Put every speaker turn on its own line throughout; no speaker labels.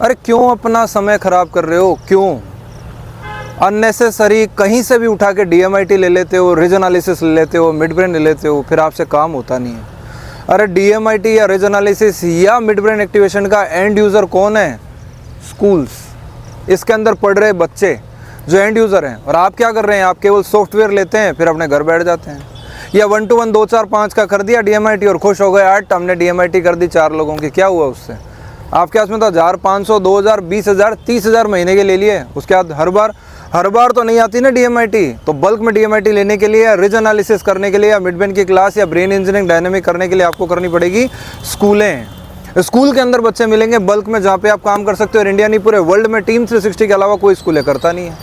अरे क्यों अपना समय ख़राब कर रहे हो? क्यों अननेसेसरी कहीं से भी उठा के DMIT ले लेते हो, रीजन एनालिसिस ले लेते हो, मिड ब्रेन ले लेते हो, फिर आपसे काम होता नहीं है। अरे DMIT या रीजन एनालिसिस या मिड ब्रेन एक्टिवेशन का एंड यूज़र कौन है? स्कूल्स। इसके अंदर पढ़ रहे बच्चे जो एंड यूज़र हैं। और आप क्या कर रहे हैं? आप केवल सॉफ्टवेयर लेते हैं, फिर अपने घर बैठ जाते हैं। या 1 to 1 2 4 5 का कर दिया DMIT और खुश हो गए। 8 हमने DMIT कर दी 4 लोगों की, क्या हुआ उससे? आपके हाथ में तो 1000 500 2000 20000 30000 महीने के ले लिए। उसके बाद हर बार तो नहीं आती ना DMIT। तो बल्क में DMIT लेने के लिए या रीजन एनालिसिस करने के लिए या मिड ब्रेन की क्लास या ब्रेन इंजीनियरिंग डायनेमिक करने के लिए आपको करनी पड़ेगी स्कूलें। स्कूल के अंदर बच्चे मिलेंगे बल्क में, जहाँ पे आप काम कर सकते हो। और इंडिया नहीं, पूरे वर्ल्ड में टीम 360 के अलावा कोई स्कूलें करता नहीं है।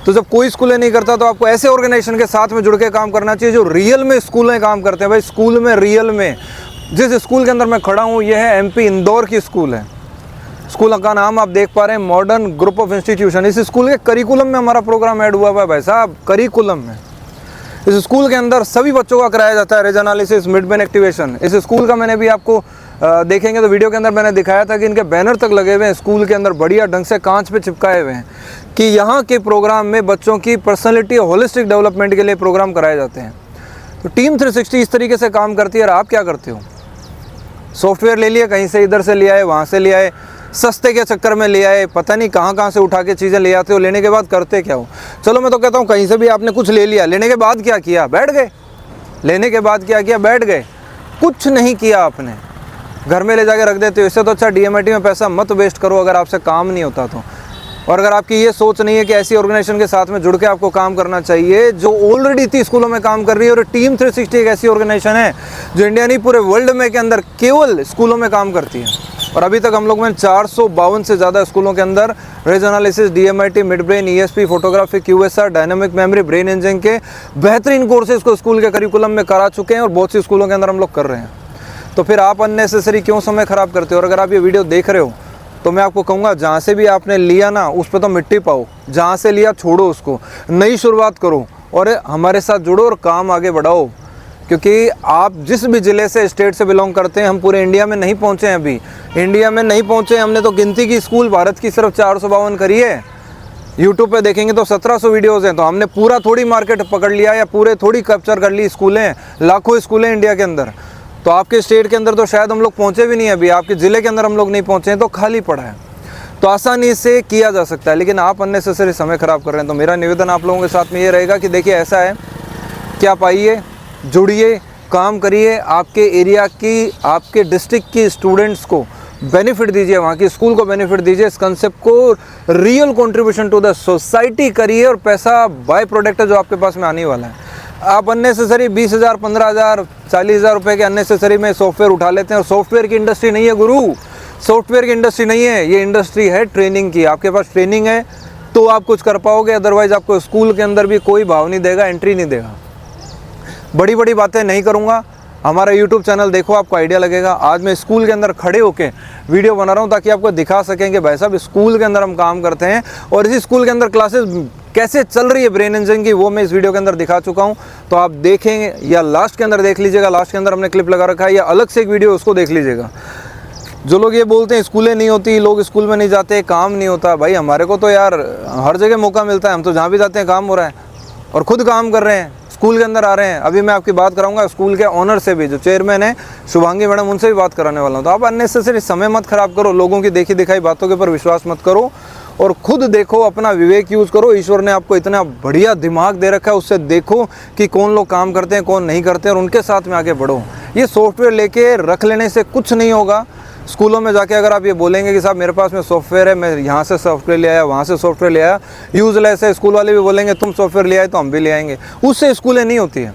तो जब कोई स्कूलें नहीं करता तो आपको ऐसे ऑर्गेनाइजेशन के साथ में जुड़ के काम करना चाहिए जो रियल में स्कूलें काम करते हैं। भाई स्कूल में रियल में, जिस स्कूल के अंदर मैं खड़ा हूँ ये है MP इंदौर की स्कूल है। स्कूल का नाम आप देख पा रहे हैं मॉडर्न ग्रुप ऑफ इंस्टीट्यूशन। इस स्कूल के करिकुलम में हमारा प्रोग्राम ऐड हुआ है भाई साहब, करिकुलम में। इस स्कूल के अंदर सभी बच्चों का कराया जाता है reason analysis, mid brain activation. इस स्कूल का मैंने भी आपको देखेंगे तो वीडियो के अंदर मैंने दिखाया था कि इनके बैनर तक लगे हुए हैं स्कूल के अंदर, बढ़िया ढंग से कांच पे चिपकाए हुए हैं कि यहाँ के प्रोग्राम में बच्चों की पर्सनैलिटी और होलिस्टिक डेवलपमेंट के लिए प्रोग्राम कराए जाते हैं। तो टीम 360 इस तरीके से काम करती है। और आप क्या करते हो? सॉफ्टवेयर ले लिए कहीं से, इधर से ले आए, वहाँ से ले आए, सस्ते के चक्कर में ले आए, पता नहीं कहाँ से उठा के चीज़ें ले आते हो। लेने के बाद करते क्या हो? चलो मैं तो कहता हूँ कहीं से भी आपने कुछ ले लिया, लेने के बाद क्या किया? बैठ गए। लेने के बाद क्या किया? बैठ गए। कुछ नहीं किया आपने, घर में ले जाके रख देते हो। इससे तो अच्छा DMIT में पैसा मत वेस्ट करो अगर आपसे काम नहीं होता तो। और अगर आपकी ये सोच नहीं है कि ऐसी ऑर्गेनाइजेशन के साथ में जुड़ के आपको काम करना चाहिए जो ऑलरेडी इतनी स्कूलों में काम कर रही है। और टीम 360 एक ऐसी ऑर्गेनाइजेशन है जो इंडिया नहीं पूरे वर्ल्ड में के अंदर केवल स्कूलों में काम करती है। और अभी तक हम लोग में 452 से ज़्यादा स्कूलों के अंदर reason analysis, DMIT, mid brain, ESP, photography, QSR, dynamic memory, brain engineering के बेहतरीन कोर्सेज को स्कूल के करिकुलम में करा चुके हैं। और बहुत सी स्कूलों के अंदर हम लोग कर रहे हैं। तो फिर आप अननेसेसरी क्यों समय ख़राब करते हो? और अगर आप ये वीडियो देख रहे हो तो मैं आपको कहूँगा जहाँ से भी आपने लिया ना उस पर तो मिट्टी पाओ। जहाँ से लिया छोड़ो उसको, नई शुरुआत करो और हमारे साथ जुड़ो और काम आगे बढ़ाओ। क्योंकि आप जिस भी ज़िले से, स्टेट से बिलोंग करते हैं, हम पूरे इंडिया में नहीं पहुँचे हैं। अभी इंडिया में नहीं पहुँचे। हमने तो गिनती की स्कूल भारत की सिर्फ 452 करी है। यूट्यूब पे देखेंगे तो 1700 वीडियोज़ हैं। तो हमने पूरा थोड़ी मार्केट पकड़ लिया या पूरे थोड़ी कैप्चर कर ली। स्कूलें लाखों स्कूलें इंडिया के अंदर। तो आपके स्टेट के अंदर तो शायद हम लोग पहुँचे भी नहीं अभी, आपके ज़िले के अंदर हम लोग नहीं पहुँचे हैं, तो खाली पड़ा है। तो आसानी से किया जा सकता है, लेकिन आप अननेसेसरी समय ख़राब कर रहे हैं। तो मेरा निवेदन आप लोगों के साथ में ये रहेगा कि देखिए ऐसा है कि आप आइए, जुड़िए, काम करिए, आपके एरिया की, आपके डिस्ट्रिक्ट की स्टूडेंट्स को बेनिफिट दीजिए, वहाँ की स्कूल को बेनिफिट दीजिए। इस कंसेप्ट को real contribution to the society करिए और पैसा बाय प्रोडक्ट है जो आपके पास में आने वाला है। आप अननेसेसरी 20,000 15,000 40,000 रुपये के अननेसेसरी में सॉफ्टवेयर उठा लेते हैं। और सॉफ्टवेयर की इंडस्ट्री नहीं है गुरु, सॉफ्टवेयर की इंडस्ट्री नहीं है, ये इंडस्ट्री है ट्रेनिंग की। आपके पास ट्रेनिंग है तो आप कुछ कर पाओगे, अदरवाइज आपको स्कूल के अंदर भी कोई भाव नहीं देगा, एंट्री नहीं देगा। बड़ी बड़ी बातें नहीं करूँगा, हमारा यूट्यूब चैनल देखो, आपको आइडिया लगेगा। आज मैं स्कूल के अंदर खड़े होके वीडियो बना रहा हूँ ताकि आपको दिखा सकेंगे भाई साहब स्कूल के अंदर हम काम करते हैं। और इसी स्कूल के अंदर क्लासेस कैसे चल रही है ब्रेन इंजीनियरिंग की, वो मैं इस वीडियो के अंदर दिखा चुका हूँ। तो आप देखेंगे या लास्ट के अंदर देख लीजिएगा, लास्ट के अंदर हमने क्लिप लगा रखा है, या अलग से एक वीडियो उसको देख लीजिएगा। जो लोग ये बोलते हैं स्कूलें नहीं होती, लोग स्कूल में नहीं जाते, काम नहीं होता, भाई हमारे को तो यार हर जगह मौका मिलता है। हम तो जहाँ भी जाते हैं काम हो रहा है और खुद काम कर रहे हैं, स्कूल के अंदर आ रहे हैं। अभी मैं आपकी बात कराऊंगा स्कूल के ऑनर से भी, जो चेयरमैन है शुभांगी मैडम, उनसे भी बात कराने वाला हूँ। तो आप अननेसेसरी समय मत खराब करो, लोगों की देखी दिखाई बातों के ऊपर विश्वास मत करो और खुद देखो, अपना विवेक यूज़ करो। ईश्वर ने आपको इतना बढ़िया दिमाग दे रखा है, उससे देखो कि कौन लोग काम करते हैं, कौन नहीं करते, और उनके साथ में आगे बढ़ो। ये सॉफ्टवेयर लेके रख लेने से कुछ नहीं होगा। स्कूलों में जाके अगर आप ये बोलेंगे कि साहब मेरे पास में सॉफ्टवेयर है, मैं यहाँ से सॉफ्टवेयर ले आया, वहाँ से सॉफ्टवेयर ले आया, यूज़लेस है, स्कूल वाले भी बोलेंगे तुम सॉफ्टवेयर ले आए तो हम भी ले आएंगे, उससे स्कूलें नहीं होती है।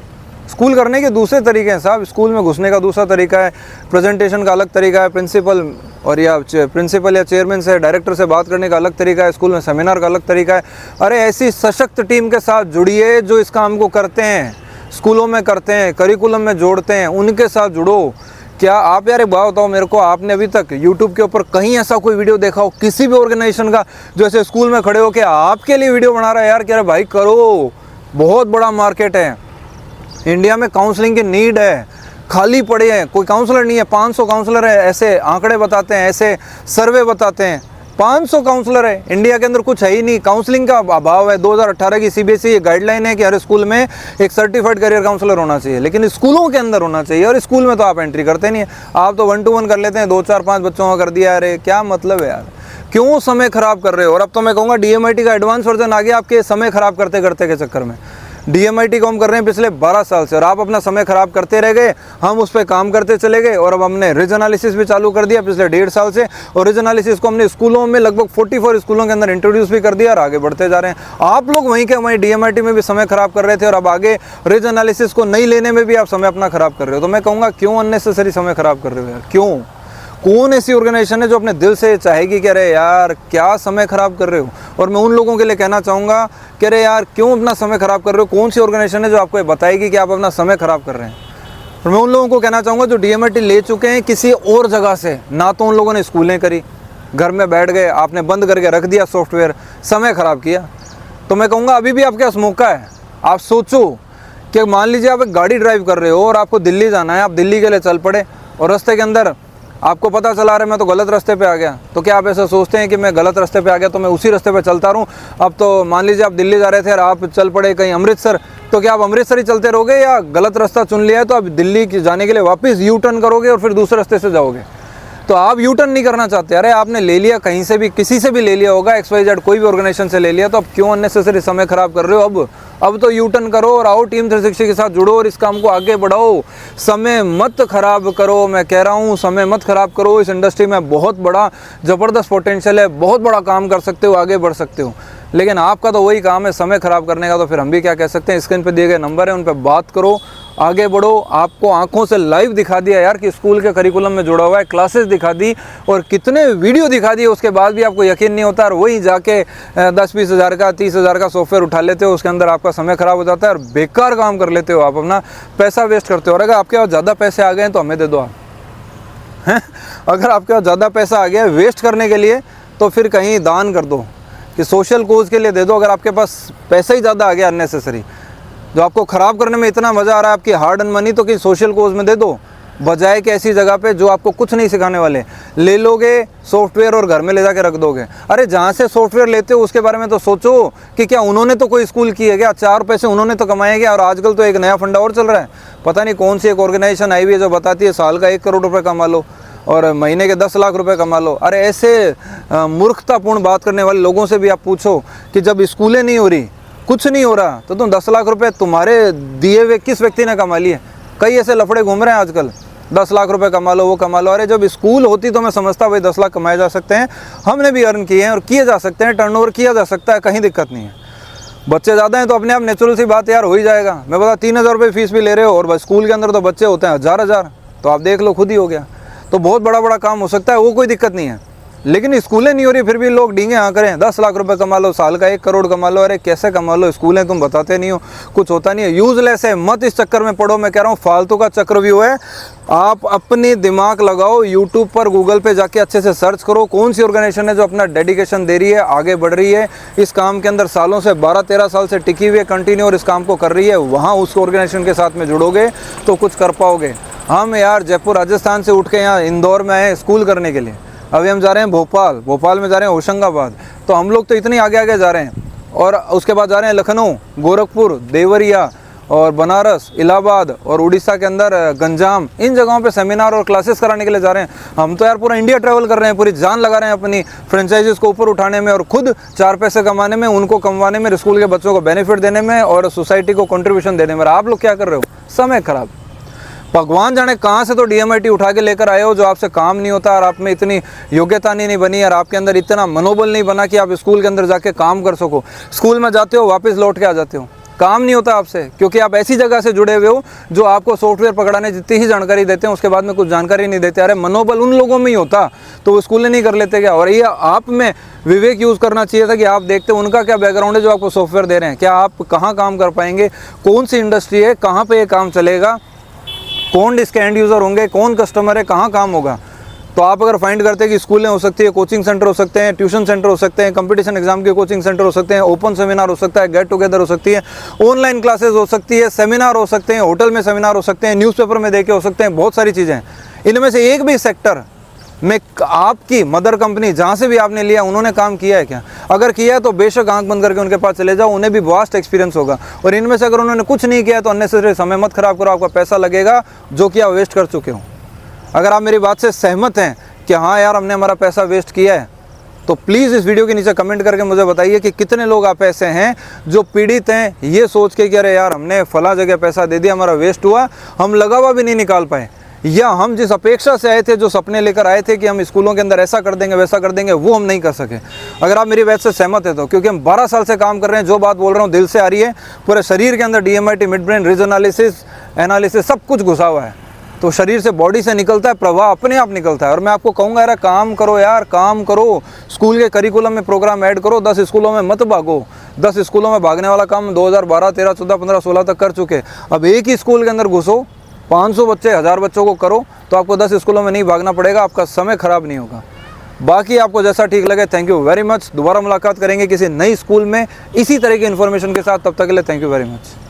स्कूल करने के दूसरे तरीके हैं साहब, स्कूल में घुसने का दूसरा तरीका है, प्रेजेंटेशन का अलग तरीका है, प्रिंसिपल और या प्रिंसिपल या चेयरमैन से, डायरेक्टर से बात करने का अलग तरीका है, स्कूल में सेमिनार का अलग तरीका है। अरे ऐसी सशक्त टीम के साथ जुड़िए जो इस काम को करते हैं, स्कूलों में करते हैं, करिकुलम में जोड़ते हैं, उनके साथ जुड़ो। क्या आप यार एक बात बताओ मेरे को, आपने अभी तक YouTube के ऊपर कहीं ऐसा कोई वीडियो देखा हो किसी भी ऑर्गेनाइजेशन का जो ऐसे स्कूल में खड़े हो के आपके लिए वीडियो बना रहा है? यार क्या भाई करो, बहुत बड़ा मार्केट है इंडिया में, काउंसलिंग की नीड है, खाली पड़े हैं, कोई काउंसलर नहीं है, 500 काउंसलर है, ऐसे आंकड़े बताते हैं, ऐसे सर्वे बताते हैं। 500 काउंसलर है इंडिया के अंदर, कुछ है ही नहीं, काउंसलिंग का अभाव है। 2018 की सीबीएसई गाइडलाइन है कि हर स्कूल में एक सर्टिफाइड करियर काउंसलर होना चाहिए, लेकिन स्कूलों के अंदर होना चाहिए, और स्कूल में तो आप एंट्री करते नहीं है, आप तो 1 to 1 कर लेते हैं, 2 4 5 बच्चों का कर दिया। अरे क्या मतलब है यार, क्यों समय खराब कर रहे हो। और अब तो मैं कहूँगा डीएमआईटी का एडवांस वर्जन आ गया आपके समय खराब करते करते के चक्कर में। डीएमआईटी को हम कर रहे हैं पिछले 12 साल से, और आप अपना समय खराब करते रह गए, हम उस पर काम करते चले गए, और अब हमने रिज एनालिसिस भी चालू कर दिया पिछले 1.5 साल से, और रिज एनालिसिस को हमने स्कूलों में लगभग 44 स्कूलों के अंदर इंट्रोड्यूस भी कर दिया, और आगे बढ़ते जा रहे हैं। आप लोग वहीं के वहीं डीएमआईटी में भी समय खराब कर रहे थे, और अब आगे रिज एनालिसिस को नहीं लेने में भी आप समय अपना खराब कर रहे हो। तो मैं कहूँगा क्यों अननेसेसरी समय खराब कर रहे हो यार, क्यों। कौन ऐसी ऑर्गेनाइजेशन है जो अपने दिल से चाहेगी कि अरे यार क्या समय खराब कर रहे हो। और मैं उन लोगों के लिए कहना चाहूँगा कि अरे यार क्यों अपना समय खराब कर रहे हो, कौन सी ऑर्गेनाइजेशन है जो आपको ये बताएगी कि आप अपना समय खराब कर रहे हैं। और मैं उन लोगों को कहना चाहूँगा जो डीएमआईटी ले चुके हैं किसी और जगह से, ना तो उन लोगों ने स्कूलें करी, घर में बैठ गए, आपने बंद करके रख दिया सॉफ्टवेयर, समय ख़राब किया। तो मैं कहूँगा अभी भी आपके पास मौका है। आप सोचो कि मान लीजिए आप एक गाड़ी ड्राइव कर रहे हो और आपको दिल्ली जाना है, आप दिल्ली के लिए चल पड़े, और रास्ते के अंदर आपको पता चला रहा है मैं तो गलत रास्ते पे आ गया। तो क्या आप ऐसा सोचते हैं कि मैं गलत रास्ते पे आ गया तो मैं उसी रास्ते पे चलता रहूं। अब तो मान लीजिए आप दिल्ली जा रहे थे और आप चल पड़े कहीं अमृतसर, तो क्या आप अमृतसर ही चलते रहोगे, या गलत रास्ता चुन लिया है तो आप दिल्ली जाने के लिए वापस यू टर्न करोगे और फिर दूसरे रास्ते से जाओगे। तो आप यू टर्न नहीं करना चाहते। अरे आपने ले लिया कहीं से भी, किसी से भी ले लिया होगा, XYZ कोई भी ऑर्गेनाइजेशन से ले लिया, तो अब क्यों अननेसेसरी समय खराब कर रहे हो। अब तो यू टर्न करो और आओ टीम 360 के साथ जुड़ो और इस काम को आगे बढ़ाओ। समय मत खराब करो, मैं कह रहा हूँ समय मत खराब करो। इस इंडस्ट्री में बहुत बड़ा ज़बरदस्त पोटेंशियल है, बहुत बड़ा काम कर सकते हो, आगे बढ़ सकते हो, लेकिन आपका तो वही काम है समय खराब करने का। तो फिर हम भी क्या कह सकते हैं, स्क्रीन पे दिए गए नंबर है उन पर बात करो, आगे बढ़ो। आपको आंखों से लाइव दिखा दिया यार कि स्कूल के करिकुलम में जुड़ा हुआ है, क्लासेस दिखा दी और कितने वीडियो दिखा दिए, उसके बाद भी आपको यकीन नहीं होता, और वही जाके 10-20 हज़ार का 30 हज़ार का सॉफ्टवेयर उठा लेते हो, उसके अंदर आपका समय खराब हो जाता है और बेकार काम कर लेते हो, आप अपना पैसा वेस्ट करते हो। और अगर आपके पास ज़्यादा पैसे आ गए हैं तो हमें दे दो आप, हैं। अगर आपके पास ज़्यादा पैसा आ गया है वेस्ट करने के लिए तो फिर कहीं दान कर दो, कि सोशल कोज के लिए दे दो। अगर आपके पास पैसा ही ज़्यादा आ गया अननेसेसरी, जो आपको ख़राब करने में इतना मज़ा आ रहा है आपकी हार्ड एंड मनी, तो कि सोशल कोज में दे दो, बजाय कि ऐसी जगह पे जो आपको कुछ नहीं सिखाने वाले। ले लोगे सॉफ्टवेयर और घर में ले जाके रख दोगे। अरे जहाँ से सॉफ्टवेयर लेते हो उसके बारे में तो सोचो कि क्या उन्होंने तो कोई स्कूल की है क्या, 4 पैसे उन्होंने तो कमाए क्या। और आजकल तो एक नया फंडा और चल रहा है, पता नहीं कौन सी एक ऑर्गेनाइजेशन आई हुई है जो बताती है साल का 1 करोड़ रुपये कमा लो और महीने के 10 लाख रुपए कमा लो। अरे ऐसे मूर्खतापूर्ण बात करने वाले लोगों से भी आप पूछो कि जब स्कूलें नहीं हो रही, कुछ नहीं हो रहा, तो तुम 10 लाख रुपए तुम्हारे दिए हुए किस व्यक्ति ने कमा लिए। कई ऐसे लफड़े घूम रहे हैं आजकल, 10 लाख रुपए कमा लो, वो कमा लो। अरे जब स्कूल होती तो मैं समझता भाई 10 लाख कमाए जा सकते हैं, हमने भी अर्न किए हैं और किए जा सकते हैं, टर्नओवर किया जा सकता है, कहीं दिक्कत नहीं है। बच्चे ज़्यादा हैं तो अपने आप नेचुरल सी बात यार हो ही जाएगा। मैं बता 3000 रुपये फीस भी ले रहे हो और स्कूल के अंदर तो बच्चे होते हैं हज़ार, तो आप देख लो खुद ही हो गया। तो बहुत बड़ा काम हो सकता है, वो कोई दिक्कत नहीं है। लेकिन स्कूलें नहीं हो रही फिर भी लोग डींगे हाँ करें, 10 लाख रुपए कमा लो, साल का 1 करोड़ कमा लो। अरे कैसे कमा लो, स्कूलें तुम बताते नहीं हो, कुछ होता नहीं है, यूजलेस है, मत इस चक्कर में पड़ो। मैं कह रहा हूँ फालतू का चक्रव्यूह है। आप अपनी दिमाग लगाओ, यूट्यूब पर गूगल पे जाके अच्छे से सर्च करो कौन सी ऑर्गेनाइजेशन है जो अपना डेडिकेशन दे रही है, आगे बढ़ रही है, इस काम के अंदर सालों से 12-13 साल से टिकी हुई है, कंटिन्यू और इस काम को कर रही है। वहाँ उस ऑर्गेनाइजेशन के साथ में जुड़ोगे तो कुछ कर पाओगे। हम यार जयपुर राजस्थान से उठ के यहाँ इंदौर में आए स्कूल करने के लिए, अभी हम जा रहे हैं भोपाल में जा रहे हैं होशंगाबाद। तो हम लोग तो इतने आगे जा रहे हैं, और उसके बाद जा रहे हैं लखनऊ, गोरखपुर, देवरिया और बनारस, इलाहाबाद और उड़ीसा के अंदर गंजाम। इन जगहों पे सेमिनार और क्लासेस कराने के लिए जा रहे हैं। हम तो यार पूरा इंडिया ट्रैवल कर रहे हैं, पूरी जान लगा रहे हैं अपनी फ्रेंचाइजीज को ऊपर उठाने में और खुद 4 पैसे कमाने में, उनको कमवाने में, स्कूल के बच्चों को बेनिफिट देने में और सोसाइटी को कंट्रीब्यूशन देने में। आप लोग क्या कर रहे हो, समय खराब। भगवान जाने कहाँ से तो डीएमआईटी उठा के लेकर आए हो जो आपसे काम नहीं होता, और आप में इतनी योग्यता नहीं बनी और आपके अंदर इतना मनोबल नहीं बना कि आप स्कूल के अंदर जाके काम कर सको। स्कूल में जाते हो वापस लौट के आ जाते हो, काम नहीं होता आपसे, क्योंकि आप ऐसी जगह से जुड़े हुए हो जो आपको सॉफ्टवेयर पकड़ाने जितनी ही जानकारी देते हैं उसके बाद में कुछ जानकारी नहीं देते। अरे मनोबल उन लोगों में ही होता तो वो स्कूलें नहीं कर लेते क्या। और ये आप में विवेक यूज़ करना चाहिए था कि आप देखते उनका क्या बैकग्राउंड है जो आपको सॉफ्टवेयर दे रहे हैं, क्या आप कहाँ काम कर पाएंगे, कौन सी इंडस्ट्री है, कहाँ पर ये काम चलेगा, कौन इसके एंड यूज़र होंगे, कौन कस्टमर है, कहाँ काम होगा। तो आप अगर फाइंड करते हैं कि स्कूलें हो सकती है, कोचिंग सेंटर हो सकते हैं, ट्यूशन सेंटर हो सकते हैं, कंपटीशन एग्जाम के कोचिंग सेंटर हो सकते हैं, ओपन सेमिनार हो सकता है, गेट टुगेदर हो सकती है, ऑनलाइन क्लासेस हो सकती है, सेमिनार हो सकते हैं, होटल में सेमिनार हो सकते हैं, न्यूज़पेपर में देके हो सकते हैं, बहुत सारी चीज़ें हैं। इनमें से एक भी सेक्टर में आपकी मदर कंपनी जहाँ से भी आपने लिया उन्होंने काम किया है क्या? अगर किया है तो बेशक आंख बंद करके उनके पास चले जाओ, उन्हें भी वास्ट एक्सपीरियंस होगा। और इनमें से अगर उन्होंने कुछ नहीं किया तो अननेसेसरी समय मत खराब करो, आपका पैसा लगेगा जो कि आप वेस्ट कर चुके हो। अगर आप मेरी बात से सहमत हैं कि हाँ यार हमने हमारा पैसा वेस्ट किया है, तो प्लीज़ इस वीडियो के नीचे कमेंट करके मुझे बताइए कि कितने लोग आप ऐसे हैं जो पीड़ित हैं ये सोच के कि अरे यार हमने फला जगह पैसा दे दिया, हमारा वेस्ट हुआ, हम लगा हुआ भी नहीं निकाल पाए, या हम जिस अपेक्षा से आए थे, जो सपने लेकर आए थे कि हम स्कूलों के अंदर ऐसा कर देंगे वैसा कर देंगे, वो हम नहीं कर सके। अगर आप मेरी बात से सहमत है तो, क्योंकि हम 12 साल से काम कर रहे हैं, जो बात बोल रहा हूँ दिल से आ रही है, पूरे शरीर के अंदर DMIT, मिड ब्रेन, रीजनलिसिस, एनालिसिस सब कुछ घुसा हुआ है। तो शरीर से, बॉडी से निकलता है, प्रवाह अपने आप निकलता है। और मैं आपको कहूँगा यार काम करो यार, काम करो, स्कूल के करिकुलम में प्रोग्राम ऐड करो, 10 स्कूलों में मत भागो। 10 स्कूलों में भागने वाला काम 2012, 13, 14, 15, 16 तक कर चुके। अब एक ही स्कूल के अंदर घुसो, 500 बच्चे, 1000 बच्चों को करो, तो आपको 10 स्कूलों में नहीं भागना पड़ेगा, आपका समय खराब नहीं होगा। बाकी आपको जैसा ठीक लगे। Thank you very much. दोबारा मुलाकात करेंगे किसी नई स्कूल में इसी तरह की इन्फॉर्मेशन के साथ। तब तक के लिए थैंक यू वेरी मच।